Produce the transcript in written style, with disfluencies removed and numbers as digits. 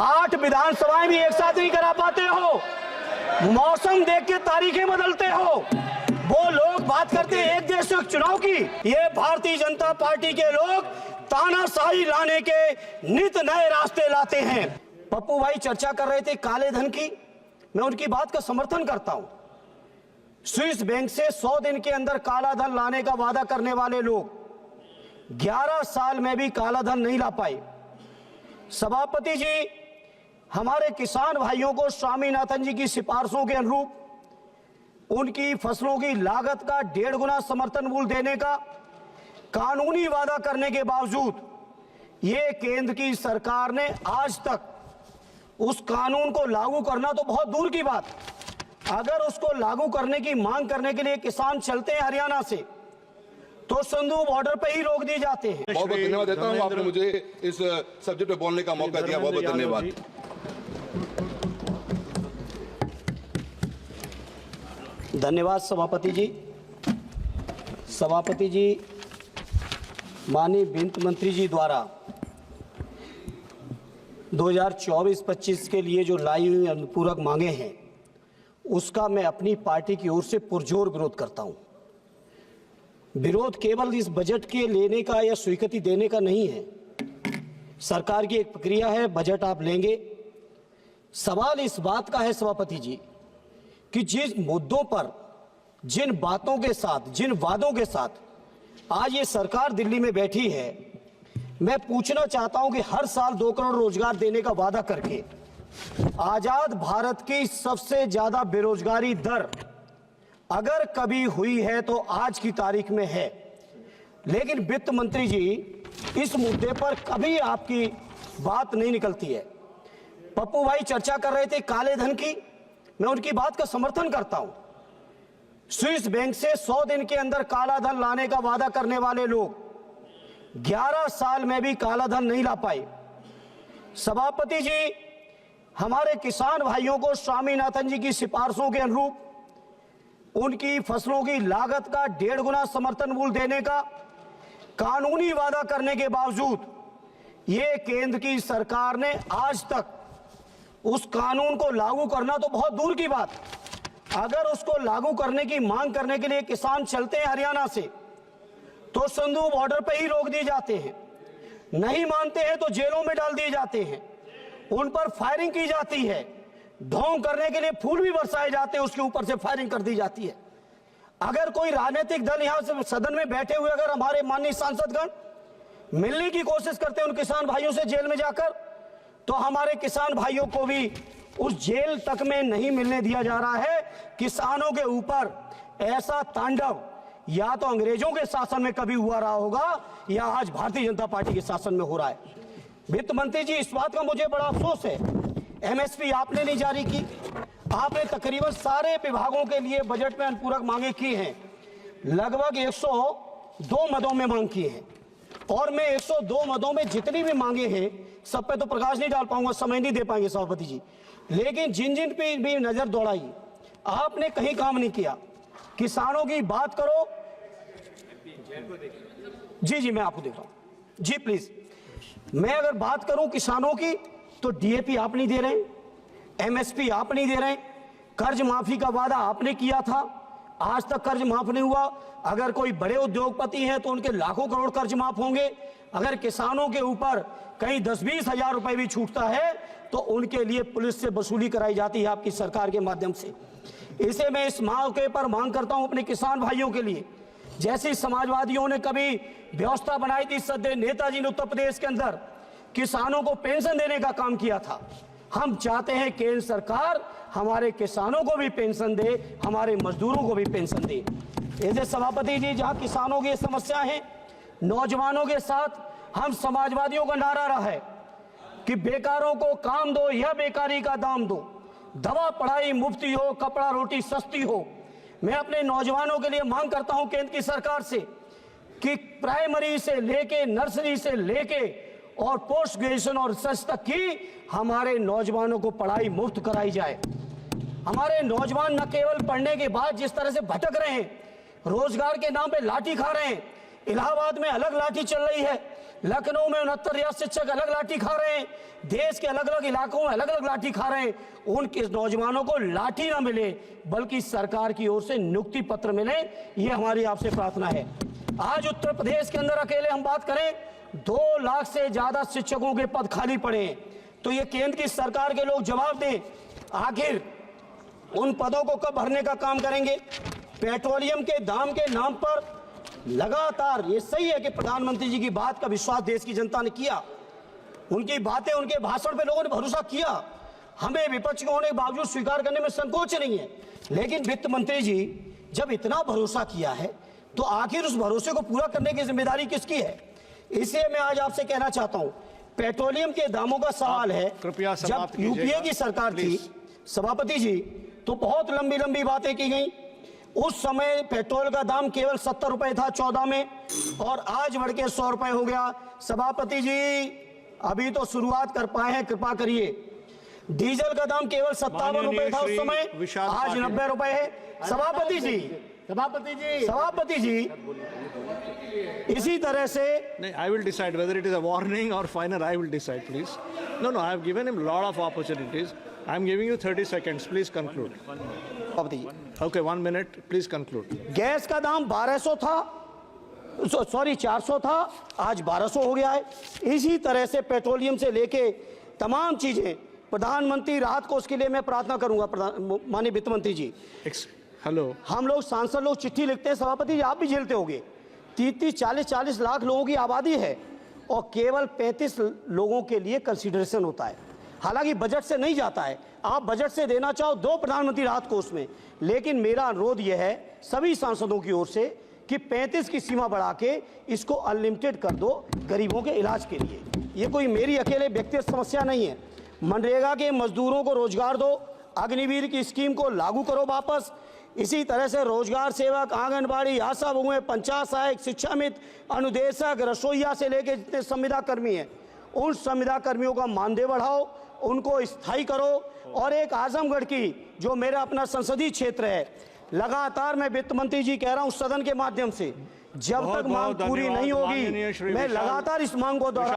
8 विधानसभाएं भी एक साथ नहीं करा पाते हो, मौसम देख के तारीखें बदलते हो। वो लोग बात करते हैं एक देश एक चुनाव की, ये भारतीय जनता पार्टी के लोग तानाशाही लाने के नित नए रास्ते लाते हैं। पप्पू भाई चर्चा कर रहे थे काले धन की, मैं उनकी बात का समर्थन करता हूं। स्विस बैंक से 100 दिन के अंदर काला धन लाने का वादा करने वाले लोग 11 साल में भी काला धन नहीं ला पाए। सभापति जी, हमारे किसान भाइयों को स्वामीनाथन जी की सिफारिशों के अनुरूप उनकी फसलों की लागत का 1.5 गुना समर्थन मूल्य देने का कानूनी वादा करने के बावजूद ये केंद्र की सरकार ने आज तक उस कानून को लागू करना तो बहुत दूर की बात, अगर उसको लागू करने की मांग करने के लिए किसान चलते हैं हरियाणा से तो संधू बॉर्डर पे ही रोक दिए जाते हैं। बहुत बहुत धन्यवाद देता हूं, आपने मुझे इस सब्जेक्ट पे बोलने का मौका दिया, बहुत बहुत धन्यवाद। धन्यवाद सभापति जी। सभापति जी, माननीय वित्त मंत्री जी द्वारा 2024-25 के लिए जो लाई हुई अनुपूरक मांगे हैं उसका मैं अपनी पार्टी की ओर से पुरजोर विरोध करता हूं। विरोध केवल इस बजट के लेने का या स्वीकृति देने का नहीं है, सरकार की एक प्रक्रिया है, बजट आप लेंगे। सवाल इस बात का है सभापति जी कि जिस मुद्दों पर, जिन बातों के साथ, जिन वादों के साथ आज ये सरकार दिल्ली में बैठी है, मैं पूछना चाहता हूं कि हर साल 2 करोड़ रोजगार देने का वादा करके आजाद भारत की सबसे ज्यादा बेरोजगारी दर अगर कभी हुई है तो आज की तारीख में है। लेकिन वित्त मंत्री जी, इस मुद्दे पर कभी आपकी बात नहीं निकलती है। पप्पू भाई चर्चा कर रहे थे काले धन की, मैं उनकी बात का समर्थन करता हूं। स्विस बैंक से 100 दिन के अंदर काला धन लाने का वादा करने वाले लोग 11 साल में भी काला धन नहीं ला पाए। सभापति जी, हमारे किसान भाइयों को स्वामीनाथन जी की सिफारिशों के अनुरूप उनकी फसलों की लागत का 1.5 गुना समर्थन मूल्य देने का कानूनी वादा करने के बावजूद ये केंद्र की सरकार ने आज तक उस कानून को लागू करना तो बहुत दूर की बात, अगर उसको लागू करने की मांग करने के लिए किसान चलते हैं हरियाणा से तो संधू बॉर्डर पे ही रोक दिए जाते हैं, नहीं मानते हैं तो जेलों में डाल दिए जाते हैं, उन पर फायरिंग की जाती है, ढोंग करने के लिए फूल भी बरसाए जाते हैं, उसके ऊपर से फायरिंग कर दी जाती है। अगर कोई राजनीतिक दल यहां से सदन में बैठे हुए अगर हमारे माननीय सांसदगण मिलने की कोशिश करते हैं उन किसान भाइयों से जेल में जाकर, तो हमारे किसान भाइयों को भी उस जेल तक में नहीं मिलने दिया जा रहा है। किसानों के ऊपर ऐसा तांडव या तो अंग्रेजों के शासन में कभी हुआ रहा होगा या आज भारतीय जनता पार्टी के शासन में हो रहा है। वित्त मंत्री जी, इस बात का मुझे बड़ा अफसोस है, एमएसपी आपने नहीं जारी की। आपने तकरीबन सारे विभागों के लिए बजट में अनुपूरक मांगे की हैं, लगभग 102 मदों में मांग की है, और मैं 102 मदों में जितनी भी मांगे हैं सब पे तो प्रकाश नहीं डाल पाऊंगा, समय नहीं दे पाएंगे सभापति जी, लेकिन जिन जिन पे भी नजर दौड़ाई आपने कहीं काम नहीं किया। किसानों की बात करो, जी मैं आपको देख रहा हूं जी, प्लीज। मैं अगर बात करूं किसानों की तो डीएपी आप नहीं दे रहे, एमएसपी आप नहीं दे रहे, कर्ज माफी का वादा आपने किया था, आज तक कर्ज माफ नहीं हुआ। अगर कोई बड़े उद्योगपति हैं तो उनके लाखों करोड़ कर्ज माफ होंगे, अगर किसानों के ऊपर कहीं 10-20 हजार रुपए भी छूटता है तो उनके लिए पुलिस से वसूली कराई जाती है आपकी सरकार के माध्यम से। इसे मैं इस मौके पर मांग करता हूं अपने किसान भाइयों के लिए, जैसे समाजवादियों ने कभी व्यवस्था बनाई थी, सदैव नेताजी ने उत्तर प्रदेश के अंदर किसानों को पेंशन देने का काम किया था, हम चाहते हैं केंद्र सरकार हमारे किसानों को भी पेंशन दे, हमारे मजदूरों को भी पेंशन दे। ऐसे सभापति जी, जहां किसानों की समस्या है, नौजवानों के साथ हम समाजवादियों का नारा रहा है कि बेकारों को काम दो या बेकारी का दाम दो, दवा पढ़ाई मुफ्ती हो, कपड़ा रोटी सस्ती हो। मैं अपने नौजवानों के लिए मांग करता हूं केंद्र की सरकार से कि प्राइमरी से लेके, नर्सरी से लेके और पोस्ट ग्रेजुएशन और रिसर्च तक की हमारे नौजवानों को पढ़ाई मुफ्त कराई जाए। हमारे नौजवान न केवल पढ़ने के बाद जिस तरह से भटक रहे हैं, रोजगार के नाम पे लाठी खा रहे हैं, इलाहाबाद में अलग लाठी चल रही है, लखनऊ में 69 रियासत शिक्षक अलग लाठी खा रहे हैं, देश के अलग अलग इलाकों में अलग अलग लाठी खा रहे हैं। उनके नौजवानों को लाठी ना मिले बल्कि सरकार की ओर से नियुक्ति पत्र मिले, ये हमारी आपसे प्रार्थना है। आज उत्तर प्रदेश के अंदर अकेले हम बात करें 2 लाख से ज्यादा शिक्षकों के पद खाली पड़े हैं। तो ये केंद्र की सरकार के लोग जवाब दें, आखिर उन पदों को कब भरने का काम करेंगे। पेट्रोलियम के दाम के नाम पर लगातार, ये सही है कि प्रधानमंत्री जी की बात का विश्वास देश की जनता ने किया, उनकी बातें, उनके भाषण पे लोगों ने भरोसा किया, हमें विपक्ष के होने के बावजूद स्वीकार करने में संकोच नहीं है। लेकिन वित्त मंत्री जी जब इतना भरोसा किया है तो आखिर उस भरोसे को पूरा करने की जिम्मेदारी किसकी है। इसलिए मैं आज आपसे कहना चाहता हूं, पेट्रोलियम के दामों का सवाल है, कृपया जब यूपीए की सरकार थी सभापति जी तो बहुत लंबी लंबी बातें की गई। उस समय पेट्रोल का दाम केवल 70 रुपए था 14 में, और आज बढ़ के 100 रुपए हो गया। सभापति जी अभी तो शुरुआत कर पाए हैं, कृपा करिए। डीजल का दाम केवल 57 रुपए था उस समय, आज 90 रुपए है। सभापति जी इसी तरह से I will decide whether it is a warning or final. I will decide, please. No, I have given him a lot of opportunities. I am giving you 30 seconds. Please conclude. सभापति जी, Okay, 1 minute. Please conclude. Gas का दाम 1200 था, 400 था, आज 1200 हो गया है। इसी तरह से पेट्रोलियम से लेके तमाम चीजें, प्रधानमंत्री राहत कोष के लिए मैं प्रार्थना करूंगा माननीय वित्त मंत्री जी। Hello. हम लोग सांसद लोग चिट्ठी लिखते हैं, सभापति जी आप भी झेलते होंगे, 30-40 लाख लोगों की आबादी है और केवल 35 लोगों के लिए कंसीडरेशन होता है। हालांकि बजट से नहीं जाता है, आप बजट से देना चाहो दो प्रधानमंत्री राहत कोष में, लेकिन मेरा अनुरोध यह है सभी सांसदों की ओर से कि 35 की सीमा बढ़ा के इसको अनलिमिटेड कर दो गरीबों के इलाज के लिए। ये कोई मेरी अकेले व्यक्तिगत समस्या नहीं है। मनरेगा के मजदूरों को रोजगार दो, अग्निवीर की स्कीम को लागू करो वापस। इसी तरह से रोजगार सेवक, आंगनबाड़ी, आशा बहुएं, पंचायत सहायक, शिक्षा मित्र, अनुदेशक, रसोईया से लेकर जितने संविदा कर्मी हैं, उन संविदा कर्मियों का मानदेय बढ़ाओ, उनको स्थायी करो। और एक आजमगढ़ की जो मेरा अपना संसदीय क्षेत्र है, लगातार मैं वित्त मंत्री जी कह रहा हूं सदन के माध्यम से, जब तक मांग पूरी नहीं होगी मैं लगातार इस मांग को दोहरा